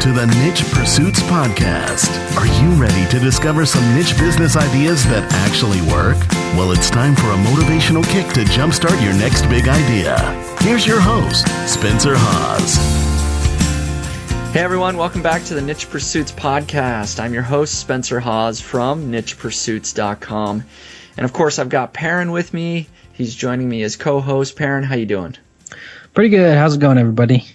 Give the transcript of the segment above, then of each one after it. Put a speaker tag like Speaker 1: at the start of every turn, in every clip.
Speaker 1: to the Niche Pursuits Podcast. Are you ready to discover some niche business ideas that actually work? Well, it's time for a motivational kick to jumpstart your next big idea. Here's your host, Spencer Hawes.
Speaker 2: Hey everyone, welcome back to the Niche Pursuits Podcast. I'm your host, Spencer Hawes from nichepursuits.com. And of course, I've got Perrin with me. He's joining me as co-host. Perrin, how you doing?
Speaker 3: Pretty good. How's it going, everybody?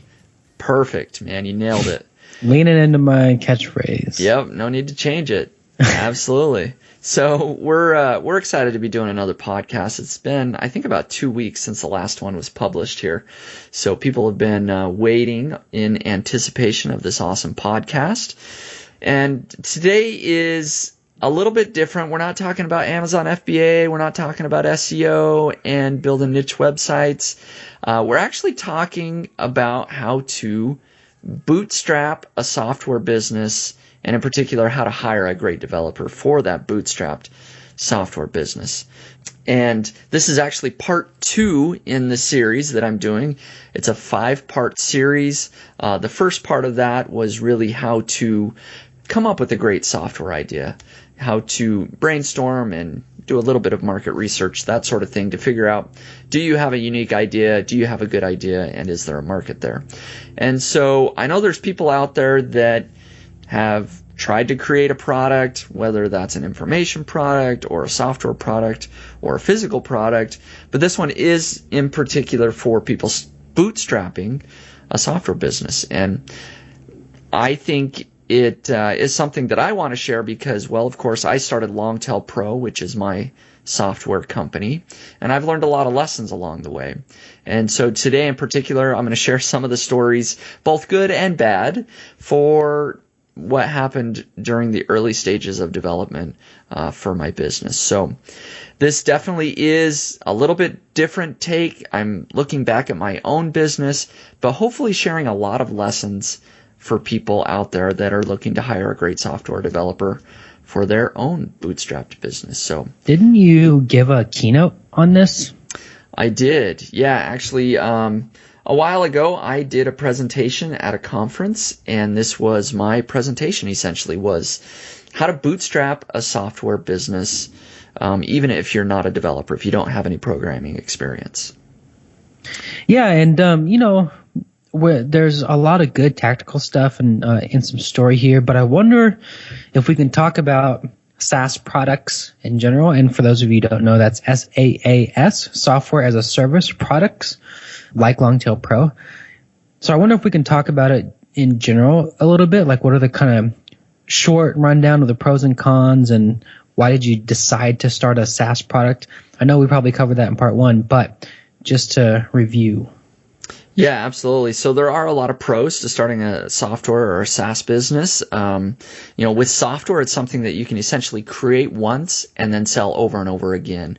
Speaker 2: Perfect, man. You nailed it.
Speaker 3: Leaning into my catchphrase.
Speaker 2: Yep, no need to change it. Absolutely. So we're excited to be doing another podcast. It's been, I think, about 2 weeks since the last one was published here. So people have been waiting in anticipation of this awesome podcast. And today is a little bit different. We're not talking about Amazon FBA. We're not talking about SEO and building niche websites. We're actually talking about how to bootstrap a software business, and in particular, how to hire a great developer for that bootstrapped software business. And this is actually part 2 in the series that I'm doing. It's a 5-part series. The first part of that was really how to come up with a great software idea, how to brainstorm and do a little bit of market research, that sort of thing, to figure out, do you have a unique idea? Do you have a good idea? And is there a market there? And so I know there's people out there that have tried to create a product, whether that's an information product or a software product or a physical product, but this one is in particular for people bootstrapping a software business. And I think it is something that I want to share because, well, of course, I started Longtail Pro, which is my software company, and I've learned a lot of lessons along the way. And so today in particular, I'm going to share some of the stories, both good and bad, for what happened during the early stages of development for my business. So this definitely is a little bit different take. I'm looking back at my own business, but hopefully sharing a lot of lessons for people out there that are looking to hire a great software developer for their own bootstrapped business. So,
Speaker 3: didn't you give a keynote on this?
Speaker 2: I did. Yeah, actually, a while ago, I did a presentation at a conference, and this was my presentation, essentially, was how to bootstrap a software business, even if you're not a developer, if you don't have any programming experience.
Speaker 3: Yeah, and, there's a lot of good tactical stuff and some story here, but I wonder if we can talk about SaaS products in general. And for those of you who don't know, that's SaaS, software as a service products, like Longtail Pro. So I wonder if we can talk about it in general a little bit, like what are the kind of short rundown of the pros and cons, and why did you decide to start a SaaS product? I know we probably covered that in part 1, but just to review.
Speaker 2: Yeah, absolutely. So there are a lot of pros to starting a software or a SaaS business. With software, it's something that you can essentially create once and then sell over and over again.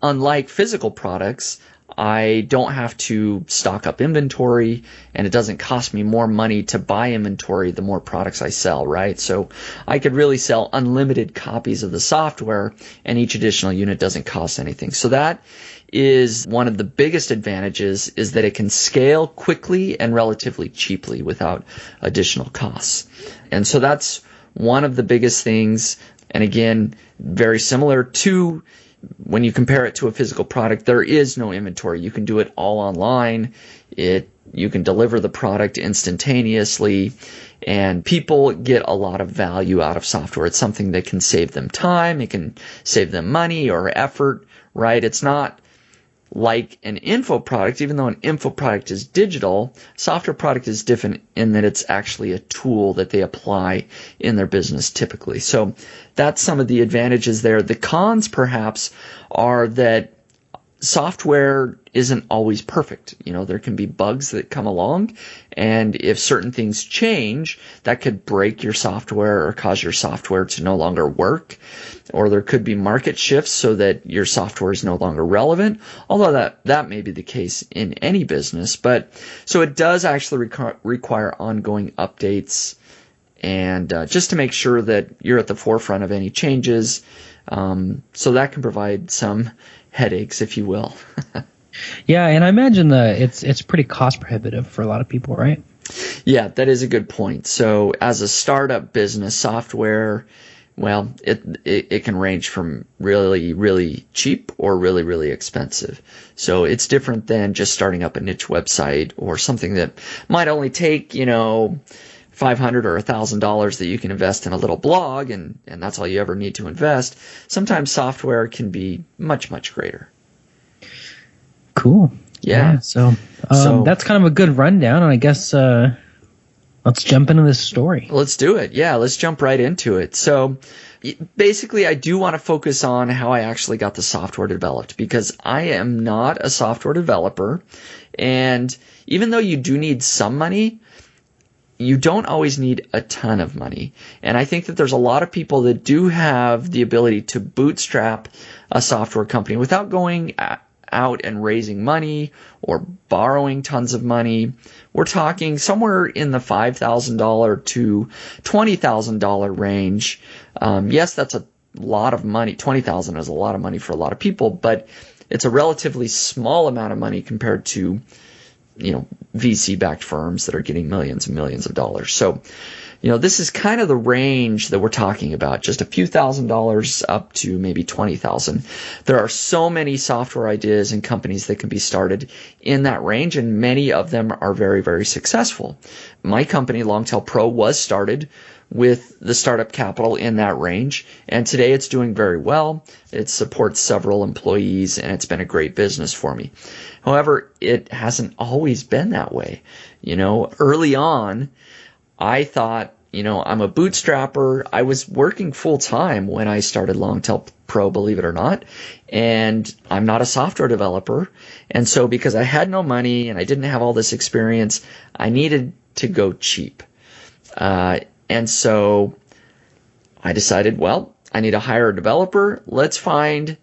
Speaker 2: Unlike physical products, I don't have to stock up inventory, and it doesn't cost me more money to buy inventory the more products I sell, right? So I could really sell unlimited copies of the software, and each additional unit doesn't cost anything. So that is one of the biggest advantages, is that it can scale quickly and relatively cheaply without additional costs. And so that's one of the biggest things. And again, very similar to when you compare it to a physical product, there is no inventory. You can do it all online. You can deliver the product instantaneously, and people get a lot of value out of software. It's something that can save them time, it can save them money or effort, right? It's not like an info product. Even though an info product is digital, software product is different in that it's actually a tool that they apply in their business typically. So that's some of the advantages there. The cons perhaps are that software isn't always perfect. There can be bugs that come along, and if certain things change, that could break your software or cause your software to no longer work. Or there could be market shifts so that your software is no longer relevant, although that may be the case in any business. But so it does actually require ongoing updates, and just to make sure that you're at the forefront of any changes. So that can provide some headaches, if you will.
Speaker 3: Yeah, and I imagine it's pretty cost prohibitive for a lot of people, right?
Speaker 2: Yeah, that is a good point. So as a startup business, software, well, it can range from really, really cheap or really, really expensive. So it's different than just starting up a niche website or something that might only take, $500 or $1,000 that you can invest in a little blog, and that's all you ever need to invest. Sometimes software can be much, much greater.
Speaker 3: Cool.
Speaker 2: Yeah.
Speaker 3: So that's kind of a good rundown, and I guess let's jump into this story.
Speaker 2: Let's do it. Yeah, let's jump right into it. So basically, I do want to focus on how I actually got the software developed, because I am not a software developer. And even though you do need some money, you don't always need a ton of money. And I think that there's a lot of people that do have the ability to bootstrap a software company without going out and raising money or borrowing tons of money. We're talking somewhere in the $5,000 to $20,000 range. Yes, that's a lot of money. $20,000 is a lot of money for a lot of people, but it's a relatively small amount of money compared to, VC-backed firms that are getting millions and millions of dollars. So, this is kind of the range that we're talking about, just a few $1,000s up to maybe $20,000. There are so many software ideas and companies that can be started in that range, and many of them are very, very successful. My company, Longtail Pro, was started with the startup capital in that range, and today it's doing very well. It supports several employees, and it's been a great business for me. However, it hasn't always been that way. Early on, I thought, I'm a bootstrapper. I was working full time when I started Longtail Pro, believe it or not, and I'm not a software developer. And so because I had no money and I didn't have all this experience, I needed to go cheap. And so I decided, well, I need to hire a developer. Let's find,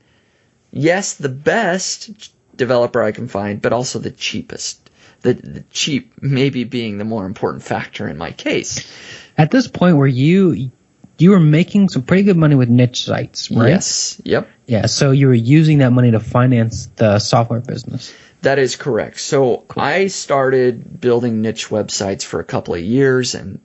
Speaker 2: yes, the best developer I can find, but also the cheapest. The cheap maybe being the more important factor in my case.
Speaker 3: At this point, where you were making some pretty good money with niche sites, right?
Speaker 2: Yes. Yep.
Speaker 3: Yeah. So you were using that money to finance the software business.
Speaker 2: That is correct. So cool. I started building niche websites for a couple of years, and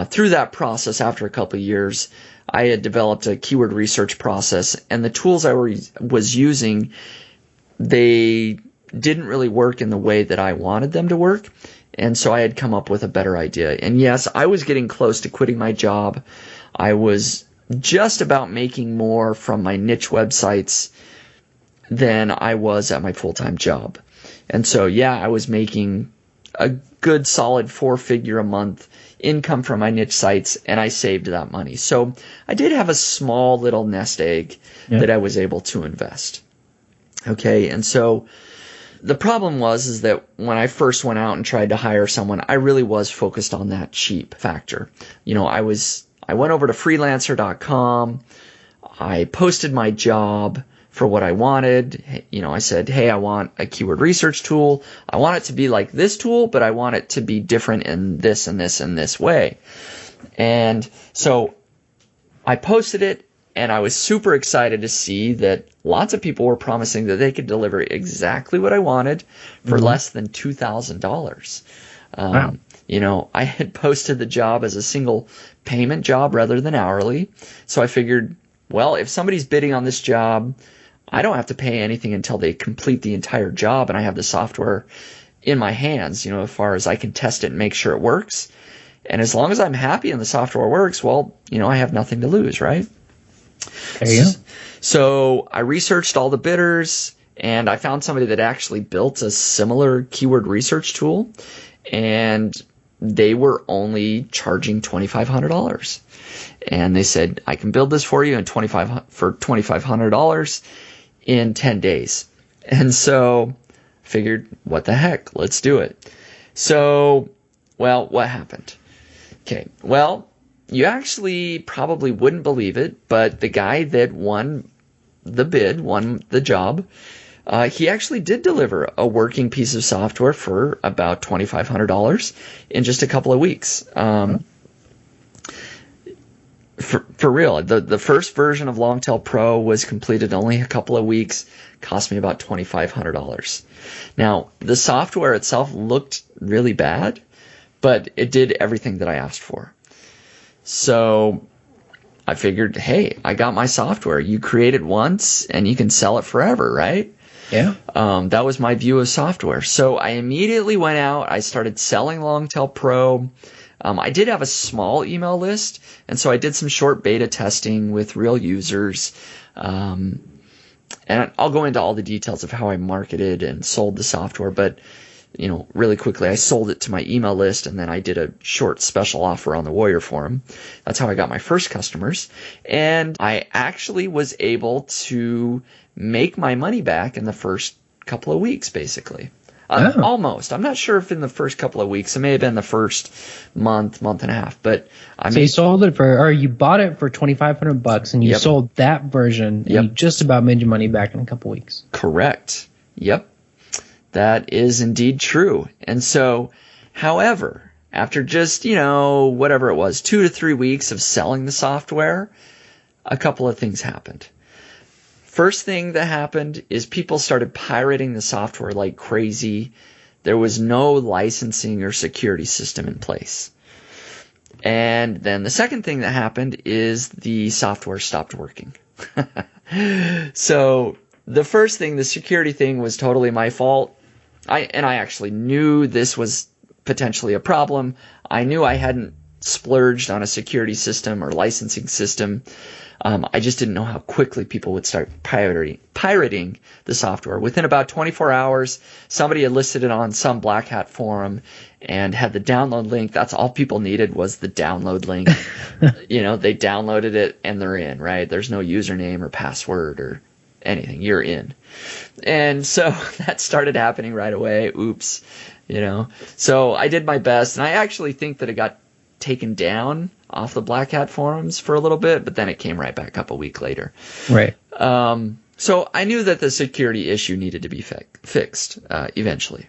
Speaker 2: through that process, after a couple of years, I had developed a keyword research process, and the tools I was using, they didn't really work in the way that I wanted them to work. And so I had come up with a better idea. And yes, I was getting close to quitting my job. I was just about making more from my niche websites than I was at my full-time job. And so, yeah, I was making a good solid 4-figure a month income from my niche sites, and I saved that money. So I did have a small little nest egg that I was able to invest. Okay, and so the problem is that when I first went out and tried to hire someone, I really was focused on that cheap factor. I went over to freelancer.com. I posted my job for what I wanted. I said, hey, I want a keyword research tool. I want it to be like this tool, but I want it to be different in this and this and this way. And so I posted it, and I was super excited to see that lots of people were promising that they could deliver exactly what I wanted for less than $2,000.
Speaker 3: Wow.
Speaker 2: I had posted the job as a single payment job rather than hourly. So I figured, well, if somebody's bidding on this job, I don't have to pay anything until they complete the entire job, and I have the software in my hands, as far as I can test it and make sure it works. And as long as I'm happy and the software works, well, I have nothing to lose, right?
Speaker 3: There you go.
Speaker 2: So I researched all the bidders, and I found somebody that actually built a similar keyword research tool, and they were only charging $2,500. And they said, I can build this for you for $2,500 in 10 days. And so I figured, what the heck, let's do it. So, well, what happened? Okay, well, you actually probably wouldn't believe it, but the guy that won the job, he actually did deliver a working piece of software for about $2,500 in just a couple of weeks. For real, the first version of Longtail Pro was completed only a couple of weeks, cost me about $2,500. Now, the software itself looked really bad, but it did everything that I asked for. So I figured, hey, I got my software. You create it once and you can sell it forever, right?
Speaker 3: Yeah.
Speaker 2: That was my view of software. So I immediately went out. I started selling Longtail Pro. I did have a small email list, and so I did some short beta testing with real users. And I'll go into all the details of how I marketed and sold the software, but really quickly, I sold it to my email list, and then I did a short special offer on the Warrior Forum. That's how I got my first customers. And I actually was able to make my money back in the first couple of weeks, basically. Almost. I'm not sure if in the first couple of weeks. It may have been the first month and a half. But
Speaker 3: you sold it or you bought it for $2,500, and you sold that version, and you just about made your money back in a couple of weeks.
Speaker 2: Correct. Yep. That is indeed true. And so, however, after just, whatever it was, 2 to 3 weeks of selling the software, a couple of things happened. First thing that happened is people started pirating the software like crazy. There was no licensing or security system in place. And then the second thing that happened is the software stopped working. So the first thing, the security thing, was totally my fault. I actually knew this was potentially a problem. I knew I hadn't splurged on a security system or licensing system. I just didn't know how quickly people would start pirating the software. Within about 24 hours, somebody had listed it on some Black Hat forum and had the download link. That's all people needed, was the download link. They downloaded it and they're in, right? There's no username or password or anything. You're in. And so that started happening right away. Oops. So I did my best, and I actually think that it got taken down off the Black Hat forums for a little bit, but then it came right back up a week later.
Speaker 3: Right.
Speaker 2: So I knew that the security issue needed to be fixed eventually.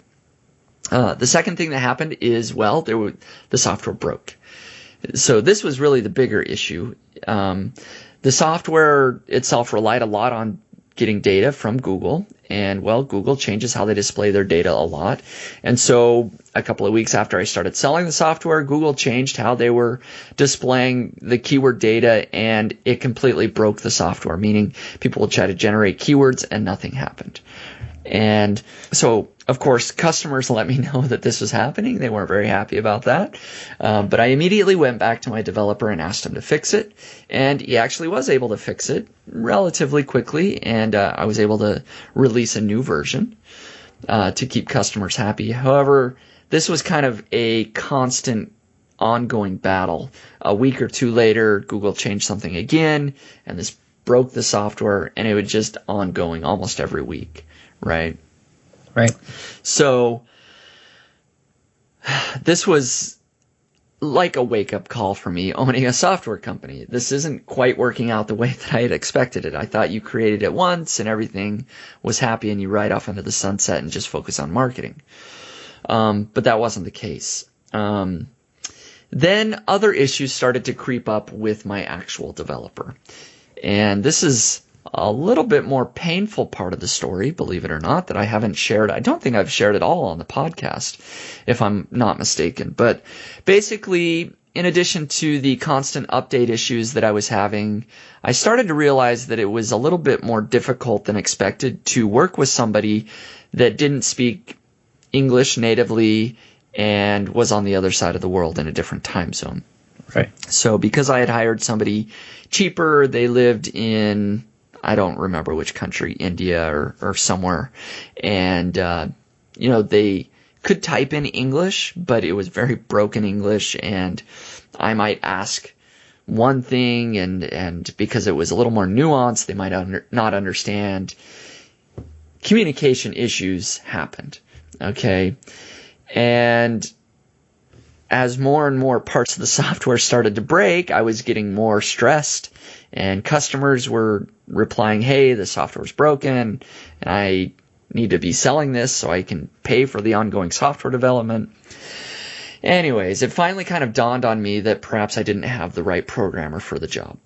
Speaker 2: The second thing that happened is, the software broke. So this was really the bigger issue. The software itself relied a lot on getting data from Google, and Google changes how they display their data a lot. And so a couple of weeks after I started selling the software, Google changed how they were displaying the keyword data, and it completely broke the software, meaning people would try to generate keywords and nothing happened. And so, of course, customers let me know that this was happening. They weren't very happy about that. But I immediately went back to my developer and asked him to fix it. And he actually was able to fix it relatively quickly. And I was able to release a new version to keep customers happy. However, this was kind of a constant ongoing battle. A week or two later, Google changed something again, and this broke the software, and it was just ongoing almost every week. Right. So this was like a wake-up call for me owning a software company. This isn't quite working out the way that I had expected it. I thought you created it once and everything was happy and you ride off into the sunset and just focus on marketing. But that wasn't the case. Then other issues started to creep up with my actual developer. And this is a little bit more painful part of the story, believe it or not, that I haven't shared. I don't think I've shared it all on the podcast, if I'm not mistaken. But basically, in addition to the constant update issues that I was having, I started to realize that it was a little bit more difficult than expected to work with somebody that didn't speak English natively and was on the other side of the world in a different time zone.
Speaker 3: Right.
Speaker 2: So because I had hired somebody cheaper, they lived in, I don't remember which country, India or somewhere. And, they could type in English, but it was very broken English. And I might ask one thing, and because it was a little more nuanced, they might not understand. Communication issues happened. Okay. And as more and more parts of the software started to break, I was getting more stressed, and customers were replying, hey, the software's broken and I need to be selling this so I can pay for the ongoing software development. Anyways, it finally kind of dawned on me that perhaps I didn't have the right programmer for the job.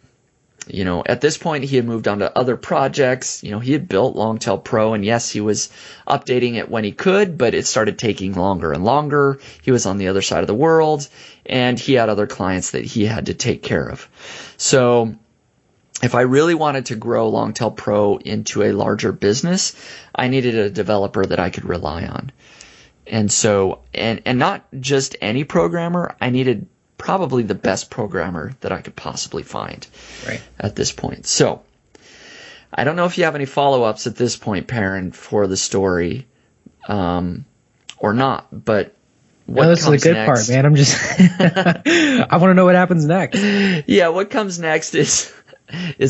Speaker 2: At this point, he had moved on to other projects. He had built Longtail Pro, and yes, he was updating it when he could, but it started taking longer and longer. He was on the other side of the world, and he had other clients that he had to take care of. So if I really wanted to grow Longtail Pro into a larger business, I needed a developer that I could rely on. And so, and not just any programmer, I needed probably the best programmer that I could possibly find at this point. So I don't know if you have any follow-ups at this point, Perrin, for the story or not, but what
Speaker 3: this
Speaker 2: comes
Speaker 3: is the good
Speaker 2: next,
Speaker 3: part, man. I'm just I want to know what happens next.
Speaker 2: Yeah, what comes next is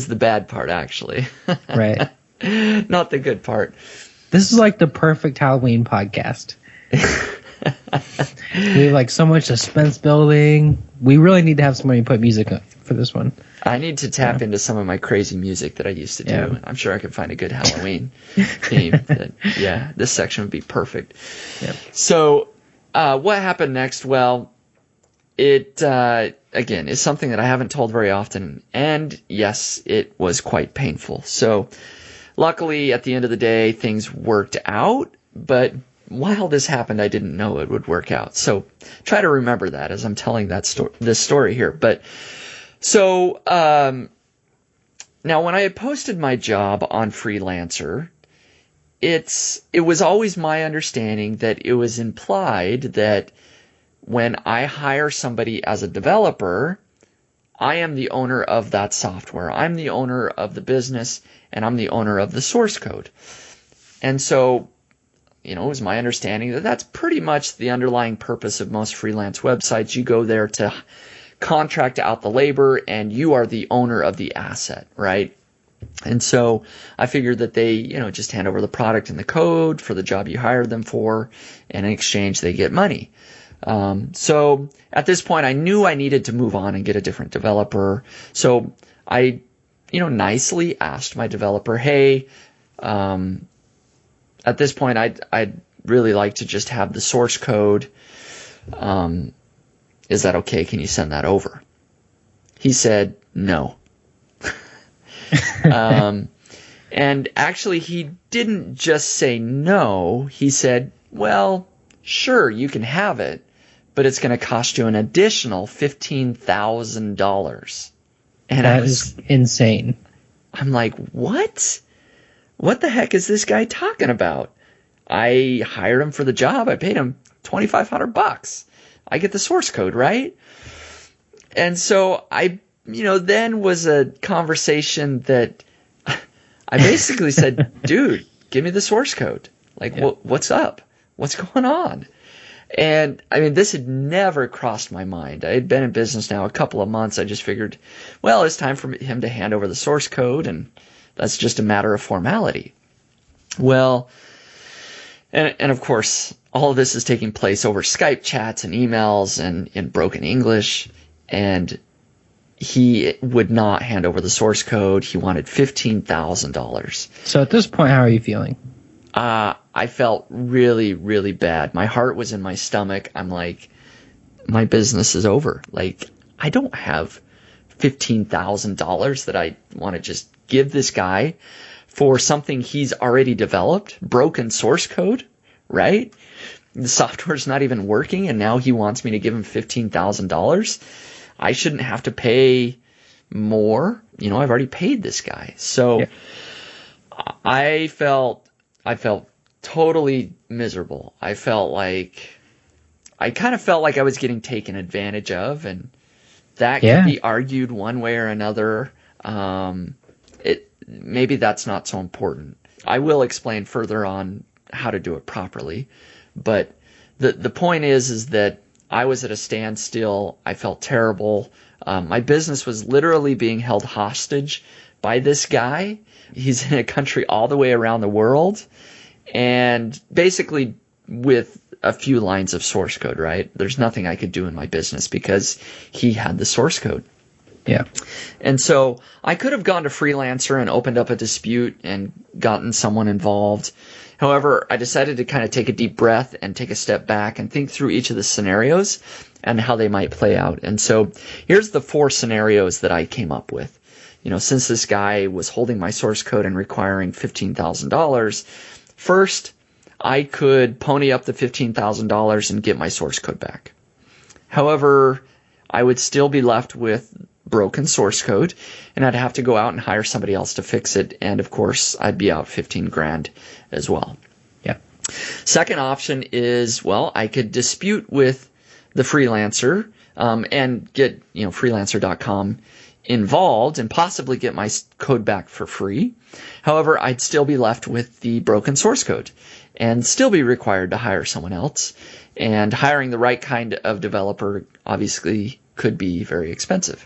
Speaker 2: the bad part, actually.
Speaker 3: Right.
Speaker 2: Not the good part.
Speaker 3: This is like the perfect Halloween podcast. We have like so much suspense building. We really need to have somebody put music up for this one.
Speaker 2: I need to tap into some of my crazy music that I used to do.
Speaker 3: Yeah.
Speaker 2: I'm sure I could find a good Halloween theme. This section would be perfect.
Speaker 3: Yep.
Speaker 2: So what happened next? Well, it, again, is something that I haven't told very often. And yes, it was quite painful. So luckily, at the end of the day, things worked out. But while this happened, I didn't know it would work out. So try to remember that as I'm telling this story here. But so now when I had posted my job on Freelancer, it was always my understanding that it was implied that when I hire somebody as a developer, I am the owner of that software. I'm the owner of the business, and I'm the owner of the source code. And so, it was my understanding that that's pretty much the underlying purpose of most freelance websites. You go there to contract out the labor, and you are the owner of the asset, right? And so I figured that they, just hand over the product and the code for the job you hired them for, and in exchange they get money. So at this point, I knew I needed to move on and get a different developer. So I, nicely asked my developer, hey, at this point, I'd really like to just have the source code. Is that okay? Can you send that over? He said no. And actually, he didn't just say no. He said, well, sure, you can have it, but it's going to cost you an additional $15,000. And
Speaker 3: that is insane.
Speaker 2: I'm like, what? What the heck is this guy talking about? I hired him for the job. I paid him $2,500. I get the source code, right? And so I, then was a conversation that I basically said, dude, give me the source code. Like, what's up? What's going on? And I mean, this had never crossed my mind. I had been in business now a couple of months. I just figured, well, it's time for him to hand over the source code, and that's just a matter of formality. Well, and of course, all of this is taking place over Skype chats and emails and in broken English, and he would not hand over the source code. He wanted $15,000.
Speaker 3: So at this point, how are you feeling?
Speaker 2: I felt really, really bad. My heart was in my stomach. I'm like, my business is over. Like, I don't have $15,000 that I want to just give this guy for something he's already developed, broken source code, right? The software's not even working, and now he wants me to give him $15,000. I shouldn't have to pay more. I've already paid this guy. So I felt totally miserable. I kind of felt like I was getting taken advantage of, and that can be argued one way or another. Maybe that's not so important. I will explain further on how to do it properly. But the point is that I was at a standstill. I felt terrible. My business was literally being held hostage by this guy. He's in a country all the way around the world, and basically with a few lines of source code, right? There's nothing I could do in my business because he had the source code.
Speaker 3: Yeah.
Speaker 2: And so I could have gone to Freelancer and opened up a dispute and gotten someone involved. However, I decided to kind of take a deep breath and take a step back and think through each of the scenarios and how they might play out. And so here's the 4 scenarios that I came up with. since this guy was holding my source code and requiring $15,000, first, I could pony up the $15,000 and get my source code back. However, I would still be left with broken source code, and I'd have to go out and hire somebody else to fix it. And of course, I'd be out 15 grand as well.
Speaker 3: Yeah.
Speaker 2: Second option is, well, I could dispute with the freelancer and get freelancer.com involved and possibly get my code back for free. However, I'd still be left with the broken source code and still be required to hire someone else. And hiring the right kind of developer obviously could be very expensive.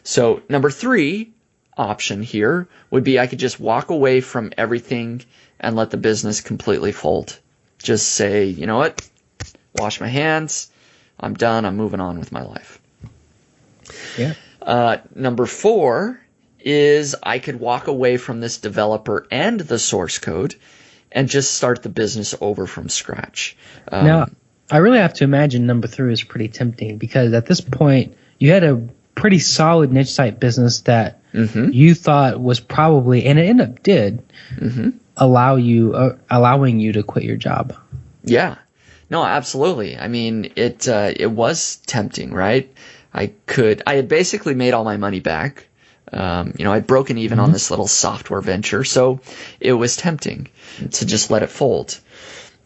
Speaker 2: So number 3 option here would be I could just walk away from everything and let the business completely fold. Just say, you know what, wash my hands, I'm done, I'm moving on with my life.
Speaker 3: Yeah.
Speaker 2: Number 4 is I could walk away from this developer and the source code and just start the business over from scratch.
Speaker 3: Now, I really have to imagine number 3 is pretty tempting, because at this point you had a pretty solid niche site business that you thought was probably, and it ended up did, allowing you to quit your job.
Speaker 2: Yeah. No, absolutely. I mean, it was tempting, right? I had basically made all my money back. I'd broken even on this little software venture, so it was tempting to just let it fold.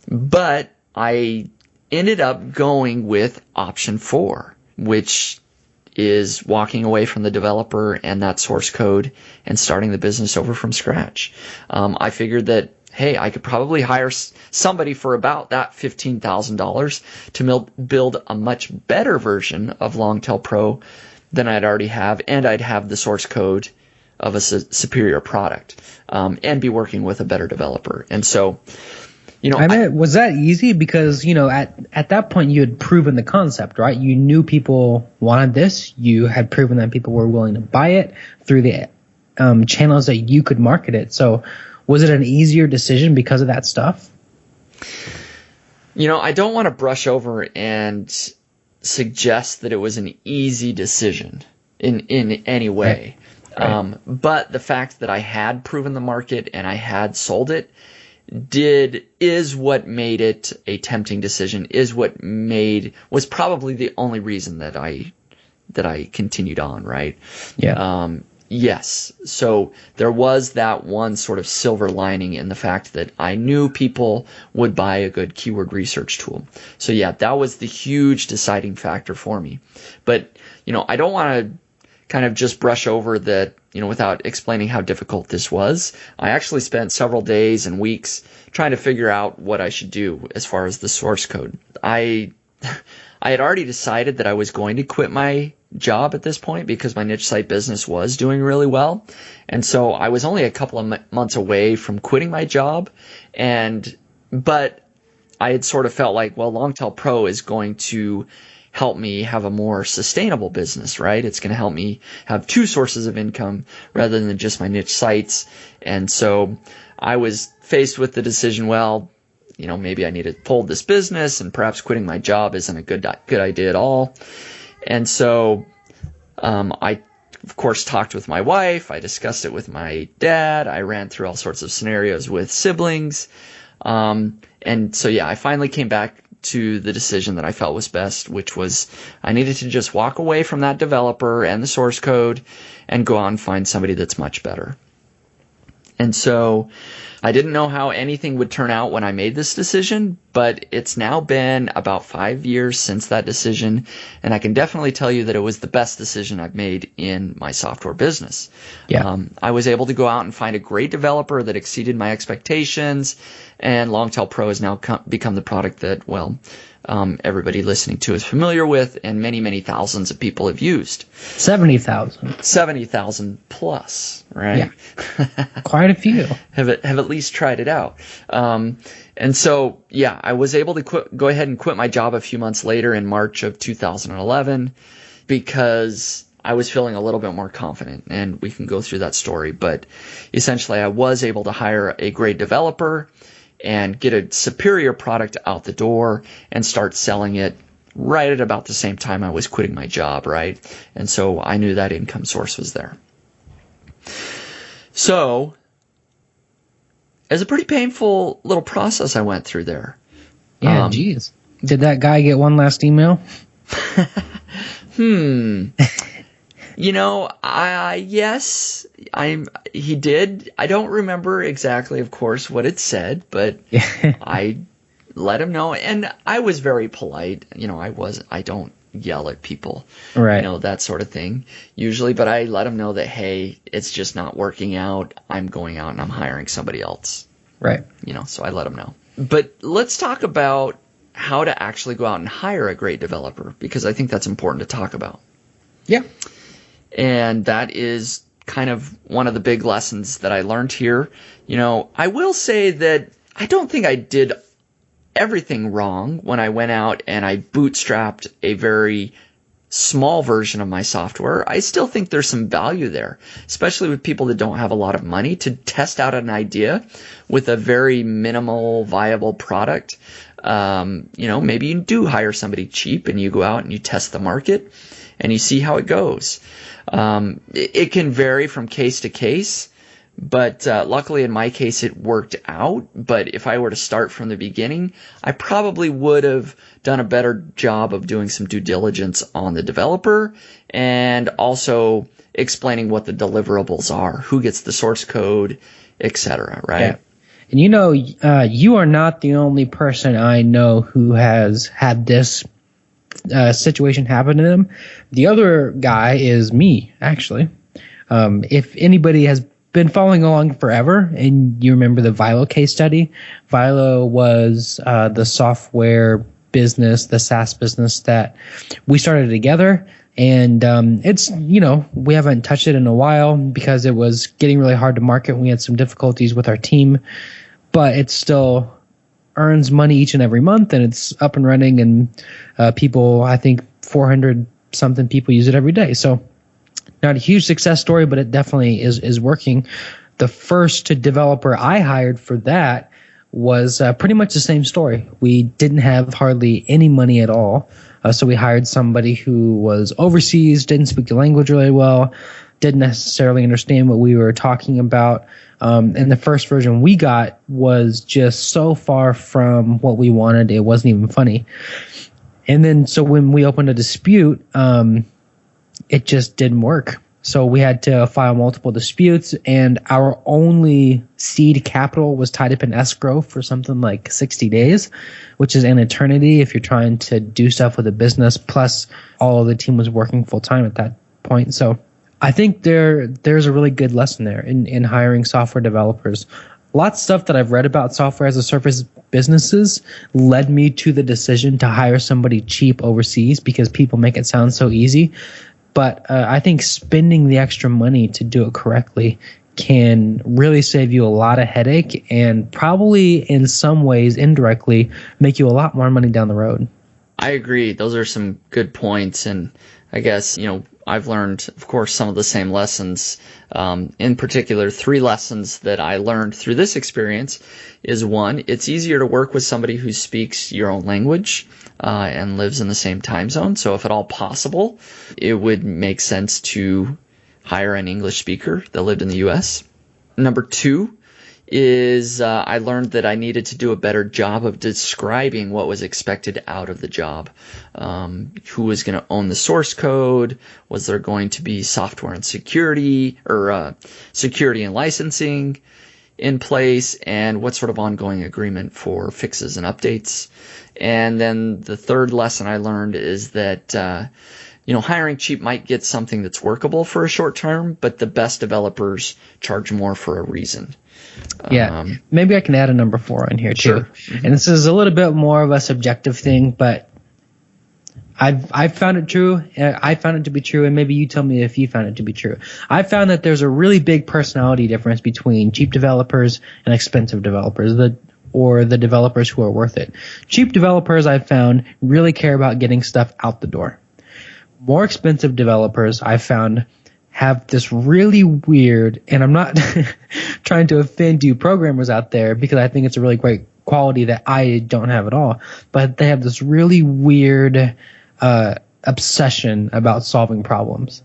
Speaker 2: But I ended up going with option 4, which is walking away from the developer and that source code and starting the business over from scratch. I figured that, hey, I could probably hire somebody for about that $15,000 to build a much better version of Longtail Pro than I'd already have, and I'd have the source code of a superior product, and be working with a better developer. And so,
Speaker 3: was that easy? Because, at that point you had proven the concept, right? You knew people wanted this. You had proven that people were willing to buy it through the channels that you could market it. So was it an easier decision because of that stuff?
Speaker 2: I don't want to brush over and suggest that it was an easy decision in any way. Right. But the fact that I had proven the market and I had sold it is what made it a tempting decision, was probably the only reason that I continued on, right?
Speaker 3: Yeah.
Speaker 2: Yes. So there was that one sort of silver lining in the fact that I knew people would buy a good keyword research tool. So yeah, that was the huge deciding factor for me. But, I don't want to kind of just brush over that, without explaining how difficult this was. I actually spent several days and weeks trying to figure out what I should do as far as the source code. I had already decided that I was going to quit my job at this point because my niche site business was doing really well. And so I was only a couple of months away from quitting my job. But I had sort of felt like, well, Longtail Pro is going to help me have a more sustainable business, right? It's going to help me have 2 sources of income rather than just my niche sites. And so I was faced with the decision, well, maybe I need to fold this business, and perhaps quitting my job isn't a good idea at all. And so I, of course, talked with my wife. I discussed it with my dad. I ran through all sorts of scenarios with siblings. And so, yeah, I finally came back to the decision that I felt was best, which was I needed to just walk away from that developer and the source code and go out and find somebody that's much better. And so I didn't know how anything would turn out when I made this decision, but it's now been about 5 years since that decision, and I can definitely tell you that it was the best decision I've made in my software business.
Speaker 3: Yeah.
Speaker 2: I was able to go out and find a great developer that exceeded my expectations, and Longtail Pro has now become the product that, everybody listening to is familiar with, and many, many thousands of people have used.
Speaker 3: 70,000.
Speaker 2: 70,000 plus, right?
Speaker 3: Yeah. Quite a few.
Speaker 2: have at least tried it out. And so, yeah, I was able to go ahead and quit my job a few months later in March of 2011 because I was feeling a little bit more confident, and we can go through that story. But essentially, I was able to hire a great developer and get a superior product out the door and start selling it right at about the same time I was quitting my job, right? And so I knew that income source was there. So it was a pretty painful little process I went through there.
Speaker 3: Yeah, geez. Did that guy get one last email?
Speaker 2: Yes, he did. I don't remember exactly, of course, what it said, but I let him know, and I was very polite. I don't yell at people,
Speaker 3: right?
Speaker 2: That sort of thing usually, but I let him know that, hey, it's just not working out. I'm going out and I'm hiring somebody else.
Speaker 3: Right.
Speaker 2: So I let him know. But let's talk about how to actually go out and hire a great developer, because I think that's important to talk about.
Speaker 3: Yeah.
Speaker 2: And that is kind of one of the big lessons that I learned here. I will say that I don't think I did everything wrong when I went out and I bootstrapped a very small version of my software. I still think there's some value there, especially with people that don't have a lot of money, to test out an idea with a very minimal viable product. Maybe you do hire somebody cheap and you go out and you test the market and you see how it goes. It can vary from case to case, but luckily in my case it worked out. But if I were to start from the beginning, I probably would have done a better job of doing some due diligence on the developer and also explaining what the deliverables are, who gets the source code, etc. Right?
Speaker 3: Yeah. And you are not the only person I know who has had this situation happen to them. The other guy is me, actually. If anybody has been following along forever, and you remember the Vilo case study, Vilo was the software business, the SaaS business that we started together. And it's, we haven't touched it in a while because it was getting really hard to market. We had some difficulties with our team, but it still earns money each and every month, and it's up and running, and people, I think 400 something people use it every day. So not a huge success story, but it definitely is working. The first developer I hired for that was pretty much the same story. We didn't have hardly any money at all. So we hired somebody who was overseas, didn't speak the language really well, didn't necessarily understand what we were talking about. And the first version we got was just so far from what we wanted, it wasn't even funny. And then so when we opened a dispute, it just didn't work. So we had to file multiple disputes, and our only seed capital was tied up in escrow for something like 60 days, which is an eternity if you're trying to do stuff with a business. Plus, all of the team was working full time at that point. So I think there's a really good lesson there in hiring software developers. Lots of stuff that I've read about software as a service businesses led me to the decision to hire somebody cheap overseas because people make it sound so easy. But I think spending the extra money to do it correctly can really save you a lot of headache and probably in some ways indirectly make you a lot more money down the road.
Speaker 2: I agree. Those are some good points. And I guess, I've learned, of course, some of the same lessons. In particular, 3 lessons that I learned through this experience is, 1, it's easier to work with somebody who speaks your own language and lives in the same time zone. So if at all possible, it would make sense to hire an English speaker that lived in the U.S. Number 2 is I learned that I needed to do a better job of describing what was expected out of the job. Who was going to own the source code? Was there going to be software and security or security and licensing in place? And what sort of ongoing agreement for fixes and updates? And then the third lesson I learned is that hiring cheap might get something that's workable for a short term, but the best developers charge more for a reason.
Speaker 3: Yeah, maybe I can add a number 4 in here too.
Speaker 2: Sure. Mm-hmm.
Speaker 3: And this is a little bit more of a subjective thing, but I've found it true. I found it to be true, and maybe you tell me if you found it to be true. I found that there's a really big personality difference between cheap developers and expensive developers, or the developers who are worth it. Cheap developers, I've found, really care about getting stuff out the door. More expensive developers, I've found, have this really weird, and I'm not trying to offend you programmers out there because I think it's a really great quality that I don't have at all, but they have this really weird obsession about solving problems.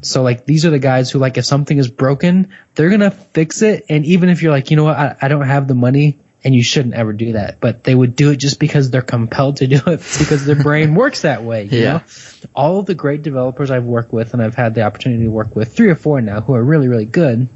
Speaker 3: So like these are the guys who, like, if something is broken, they're going to fix it. And even if you're like, you know what, I don't have the money, and you shouldn't ever do that, but they would do it just because they're compelled to do it because their brain works that way. You know? All of the great developers I've worked with, and I've had the opportunity to work with 3 or 4 now who are really, really good,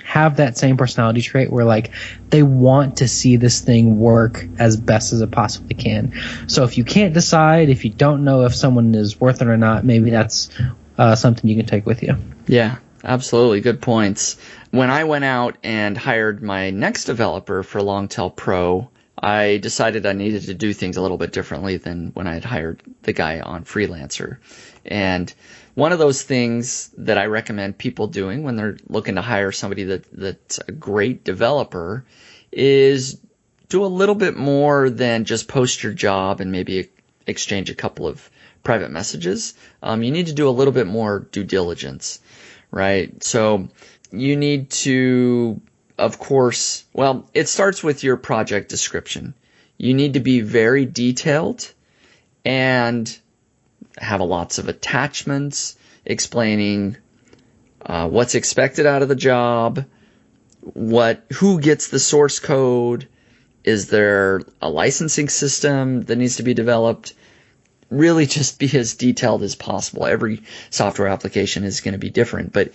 Speaker 3: have that same personality trait where like they want to see this thing work as best as it possibly can. So if you can't decide, if you don't know if someone is worth it or not, maybe that's something you can take with you.
Speaker 2: Yeah, absolutely. Good points. When I went out and hired my next developer for Longtail Pro, I decided I needed to do things a little bit differently than when I had hired the guy on Freelancer. And one of those things that I recommend people doing when they're looking to hire somebody that's a great developer is do a little bit more than just post your job and maybe exchange a couple of private messages. You need to do a little bit more due diligence, right? So you need to, of course, well, it starts with your project description. You need to be very detailed and have lots of attachments explaining what's expected out of the job, who gets the source code, is there a licensing system that needs to be developed. Really just be as detailed as possible. Every software application is going to be different, but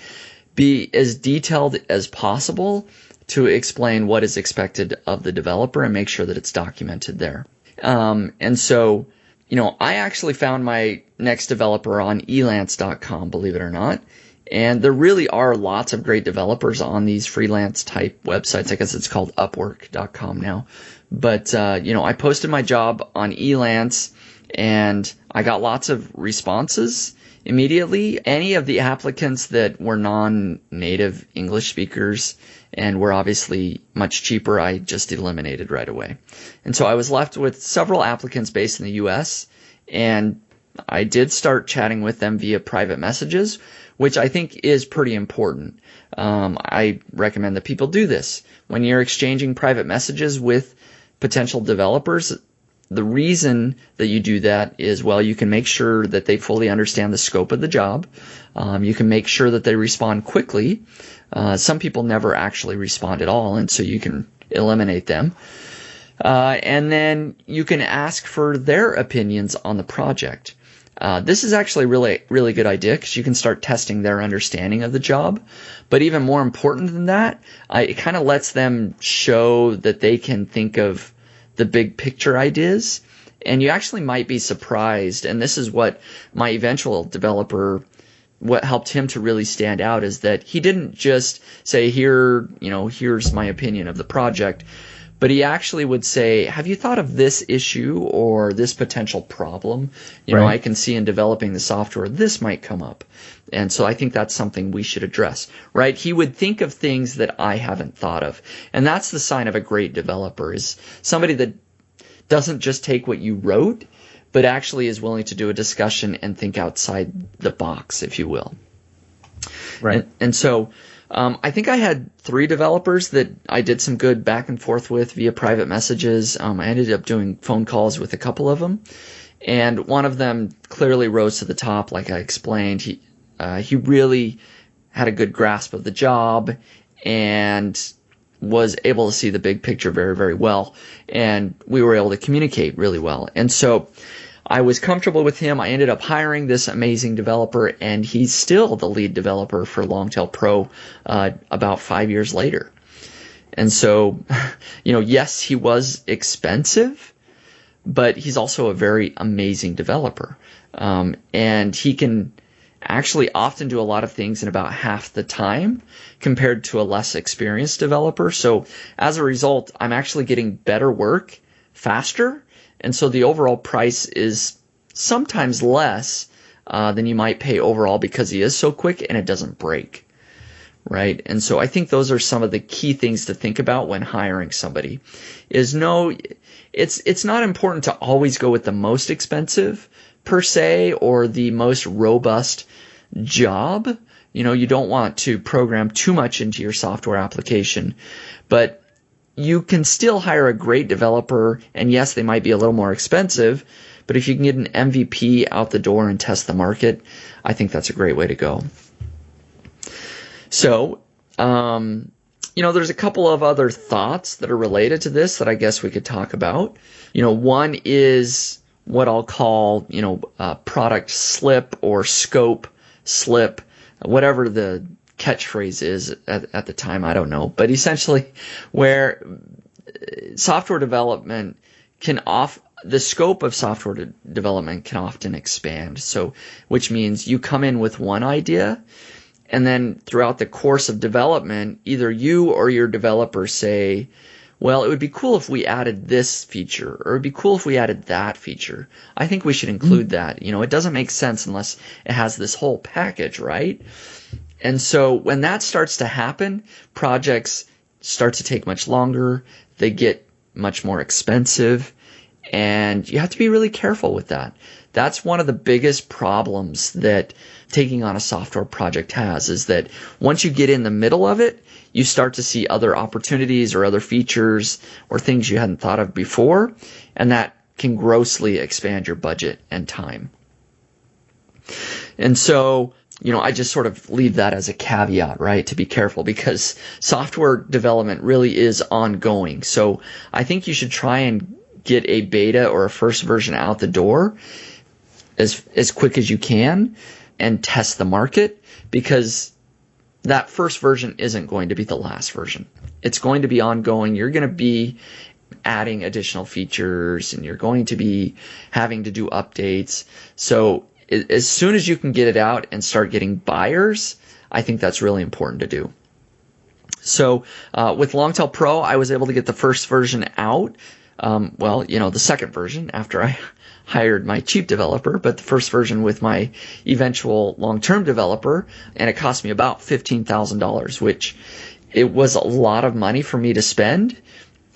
Speaker 2: be as detailed as possible to explain what is expected of the developer and make sure that it's documented there. And so, I actually found my next developer on elance.com, believe it or not. And there really are lots of great developers on these freelance type websites. I guess it's called upwork.com now. But, I posted my job on Elance and I got lots of responses immediately. Any of the applicants that were non-native English speakers and were obviously much cheaper, I just eliminated right away. And so I was left with several applicants based in the US, and I did start chatting with them via private messages, which I think is pretty important. I recommend that people do this. When you're exchanging private messages with potential developers, the reason that you do that is, well, you can make sure that they fully understand the scope of the job. You can make sure that they respond quickly. Some people never actually respond at all, and so you can eliminate them. And then you can ask for their opinions on the project. This is actually really, really good idea because you can start testing their understanding of the job. But even more important than that, it kind of lets them show that they can think of the big picture ideas, and you actually might be surprised. And this is what my eventual developer, what helped him to really stand out, is that he didn't just say, here's my opinion of the project, but he actually would say, have you thought of this issue or this potential problem? I can see in developing the software, this might come up. And so I think that's something we should address, right? He would think of things that I haven't thought of. And that's the sign of a great developer, is somebody that doesn't just take what you wrote, but actually is willing to do a discussion and think outside the box, if you will.
Speaker 3: Right.
Speaker 2: And so I think I had 3 developers that I did some good back and forth with via private messages. I ended up doing phone calls with a couple of them. And one of them clearly rose to the top, like I explained. He really had a good grasp of the job and was able to see the big picture very, very well. And we were able to communicate really well. And so I was comfortable with him. I ended up hiring this amazing developer, and he's still the lead developer for Longtail Pro about 5 years later. And so, yes, he was expensive, but he's also a very amazing developer. And he can actually often do a lot of things in about half the time compared to a less experienced developer. So as a result, I'm actually getting better work faster. And so the overall price is sometimes less than you might pay overall because he is so quick and it doesn't break, right? And so I think those are some of the key things to think about when hiring somebody. It's not important to always go with the most expensive per se or the most robust job. You don't want to program too much into your software application, but you can still hire a great developer, and yes, they might be a little more expensive, but if you can get an MVP out the door and test the market, I think that's a great way to go. So, there's a couple of other thoughts that are related to this that I guess we could talk about. One is what I'll call, product slip or scope slip, whatever the catchphrase is at the time, I don't know. But essentially, where software development the scope of software development can often expand. So, which means you come in with one idea, and then throughout the course of development, either you or your developer say, well, it would be cool if we added this feature, or it would be cool if we added that feature. I think we should include that. It doesn't make sense unless it has this whole package, right? And so when that starts to happen, projects start to take much longer. They get much more expensive, and you have to be really careful with that. That's one of the biggest problems that taking on a software project has, is that once you get in the middle of it, you start to see other opportunities or other features or things you hadn't thought of before, and that can grossly expand your budget and time. And so, I just sort of leave that as a caveat, right, to be careful, because software development really is ongoing. So I think you should try and get a beta or a first version out the door as quick as you can and test the market, because that first version isn't going to be the last version. It's going to be ongoing. You're going to be adding additional features, and you're going to be having to do updates. So as soon as you can get it out and start getting buyers, I think that's really important to do. So with Longtail Pro, I was able to get the first version out. The second version after I hired my cheap developer, but the first version with my eventual long-term developer, and it cost me about $15,000, which it was a lot of money for me to spend,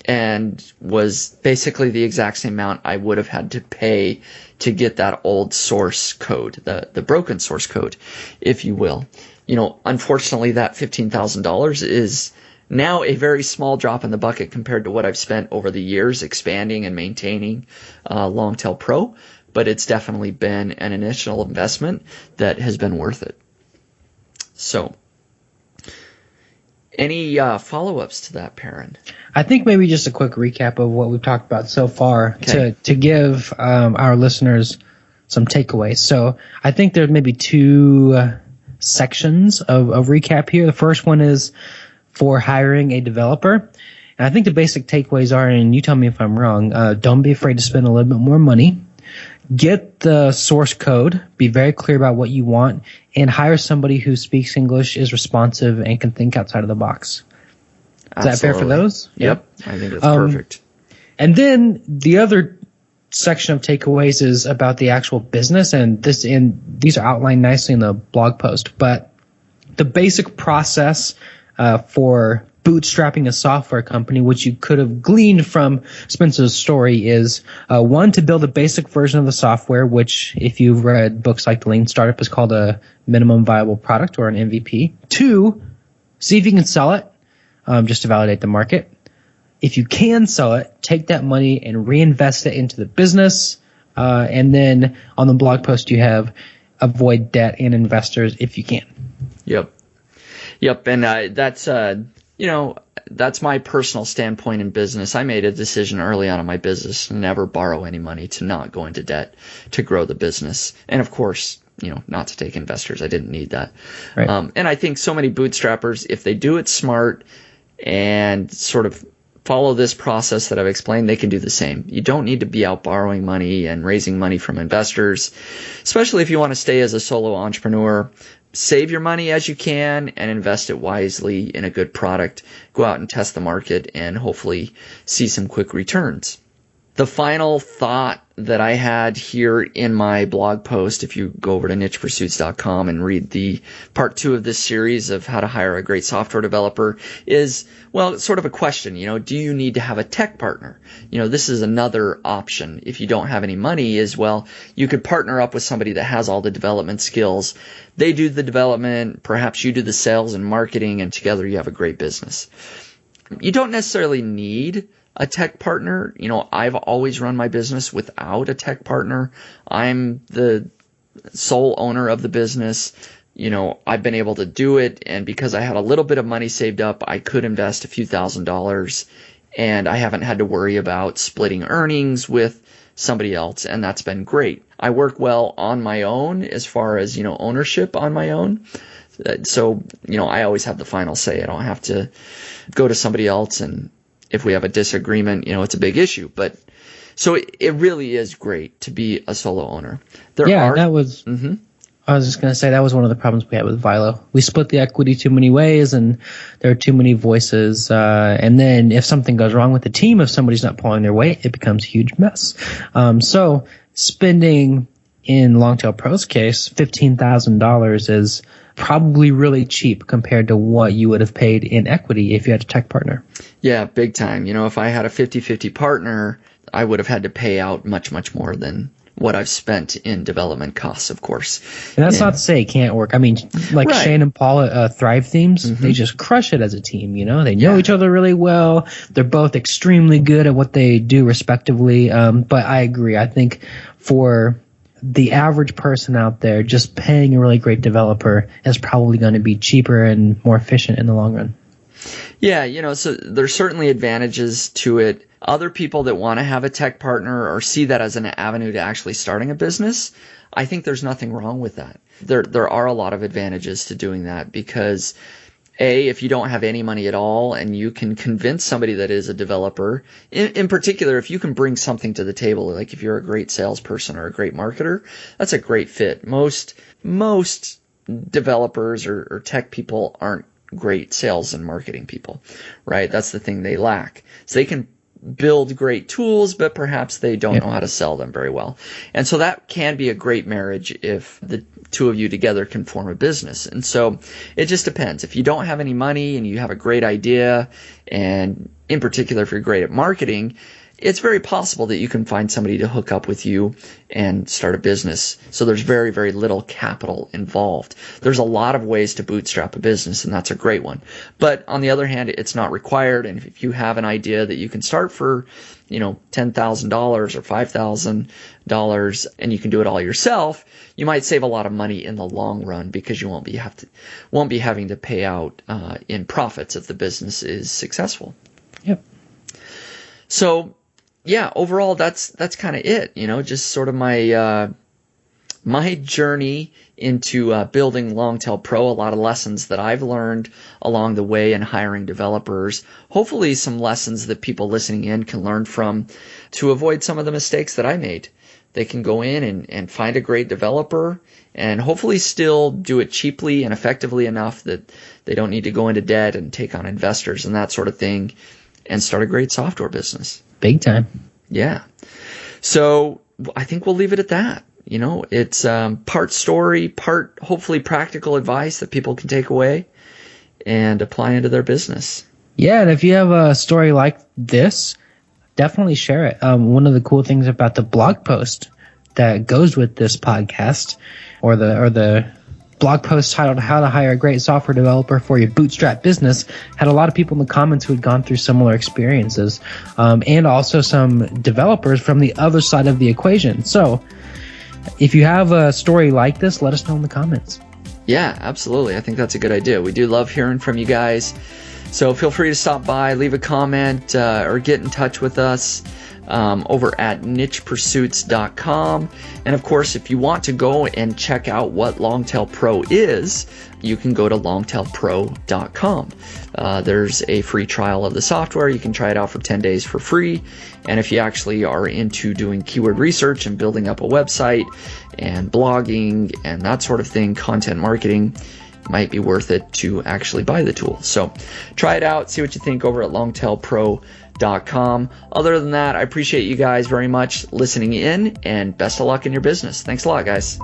Speaker 2: and was basically the exact same amount I would have had to pay to get that old source code, the broken source code, if you will. Unfortunately, that $15,000 is now a very small drop in the bucket compared to what I've spent over the years expanding and maintaining Longtail Pro, but it's definitely been an initial investment that has been worth it. So, any follow-ups to that, Perrin?
Speaker 3: I think maybe just a quick recap of what we've talked about so far to give our listeners some takeaways. So I think there may be two sections of recap here. The first one is for hiring a developer. And I think the basic takeaways are, and you tell me if I'm wrong, don't be afraid to spend a little bit more money. Get the source code, be very clear about what you want, and hire somebody who speaks English, is responsive, and can think outside of the box. Is that fair for those?
Speaker 2: Yep. I think that's perfect.
Speaker 3: And then the other section of takeaways is about the actual business, and these are outlined nicely in the blog post. But the basic process for bootstrapping a software company, which you could have gleaned from Spencer's story, is one, to build a basic version of the software, which if you've read books like The Lean Startup is called a minimum viable product or an MVP. Two, see if you can sell it, just to validate the market. If you can sell it, take that money and reinvest it into the business. And then on the blog post you have avoid debt and investors if you can.
Speaker 2: Yep. And that's my personal standpoint in business. I made a decision early on in my business to never borrow any money, to not go into debt, to grow the business. And of course, not to take investors. I didn't need that.
Speaker 3: Right.
Speaker 2: And I think so many bootstrappers, if they do it smart and sort of follow this process that I've explained, they can do the same. You don't need to be out borrowing money and raising money from investors, especially if you want to stay as a solo entrepreneur. Save your money as you can and invest it wisely in a good product. Go out and test the market and hopefully see some quick returns. The final thought that I had here in my blog post, if you go over to nichepursuits.com and read the part 2 of this series of how to hire a great software developer, is, well, sort of a question, do you need to have a tech partner? This is another option. If you don't have any money, is, well, you could partner up with somebody that has all the development skills. They do the development, perhaps you do the sales and marketing, and together you have a great business. You don't necessarily need a tech partner. I've always run my business without a tech partner. I'm the sole owner of the business. I've been able to do it, and because I had a little bit of money saved up, I could invest a few $1,000s, and I haven't had to worry about splitting earnings with somebody else, and that's been great. I work well on my own as far as, ownership on my own. So, I always have the final say. I don't have to go to somebody else, and if we have a disagreement, it's a big issue. But so it really is great to be a solo owner.
Speaker 3: I was just going to say that was one of the problems we had with Vilo. We split the equity too many ways, and there are too many voices. And then if something goes wrong with the team, if somebody's not pulling their weight, it becomes a huge mess. So spending, in Longtail Pro's case, $15,000 is probably really cheap compared to what you would have paid in equity if you had a tech partner.
Speaker 2: Yeah, big time. If I had a 50-50 partner, I would have had to pay out much, much more than what I've spent in development costs, of course.
Speaker 3: And that's not to say it can't work. I mean, like right. Shane and Paul at Thrive Themes, they just crush it as a team, They know each other really well. They're both extremely good at what they do respectively. But I agree. I think for the average person out there, just paying a really great developer is probably going to be cheaper and more efficient in the long run.
Speaker 2: Yeah, so there's certainly advantages to it. Other people that want to have a tech partner or see that as an avenue to actually starting a business, I think there's nothing wrong with that. There are a lot of advantages to doing that because, A, if you don't have any money at all and you can convince somebody that is a developer, in particular, if you can bring something to the table, like if you're a great salesperson or a great marketer, that's a great fit. Most developers or tech people aren't great sales and marketing people, right? That's the thing they lack. So they can build great tools, but perhaps they don't know how to sell them very well. And so that can be a great marriage if the two of you together can form a business. And so it just depends. If you don't have any money and you have a great idea, and in particular if you're great at marketing, it's very possible that you can find somebody to hook up with you and start a business. So there's very, very little capital involved. There's a lot of ways to bootstrap a business, and that's a great one. But on the other hand, it's not required. And if you have an idea that you can start for, $10,000 or $5,000 and you can do it all yourself, you might save a lot of money in the long run because you won't be having to pay out in profits if the business is successful.
Speaker 3: Yep.
Speaker 2: So, yeah, overall, that's kind of it, just sort of my journey into building Longtail Pro, a lot of lessons that I've learned along the way in hiring developers, hopefully some lessons that people listening in can learn from to avoid some of the mistakes that I made. They can go in and find a great developer and hopefully still do it cheaply and effectively enough that they don't need to go into debt and take on investors and that sort of thing and start a great software business.
Speaker 3: Big time.
Speaker 2: Yeah. So I think we'll leave it at that. It's part story, part hopefully practical advice that people can take away and apply into their business.
Speaker 3: Yeah, and if you have a story like this, definitely share it. One of the cool things about the blog post that goes with this podcast, or the blog post titled "How to Hire a Great Software Developer for Your Bootstrap Business," had a lot of people in the comments who had gone through similar experiences, and also some developers from the other side of the equation. So if you have a story like this, let us know in the comments.
Speaker 2: Yeah, absolutely. I think that's a good idea. We do love hearing from you guys. So feel free to stop by, leave a comment, or get in touch with us over at nichepursuits.com. And of course, if you want to go and check out what Longtail Pro is, you can go to longtailpro.com. There's a free trial of the software. You can try it out for 10 days for free. And if you actually are into doing keyword research and building up a website and blogging and that sort of thing, content marketing, might be worth it to actually buy the tool. So try it out, see what you think over at longtailpro.com. Other than that, I appreciate you guys very much listening in, and best of luck in your business. Thanks a lot, guys.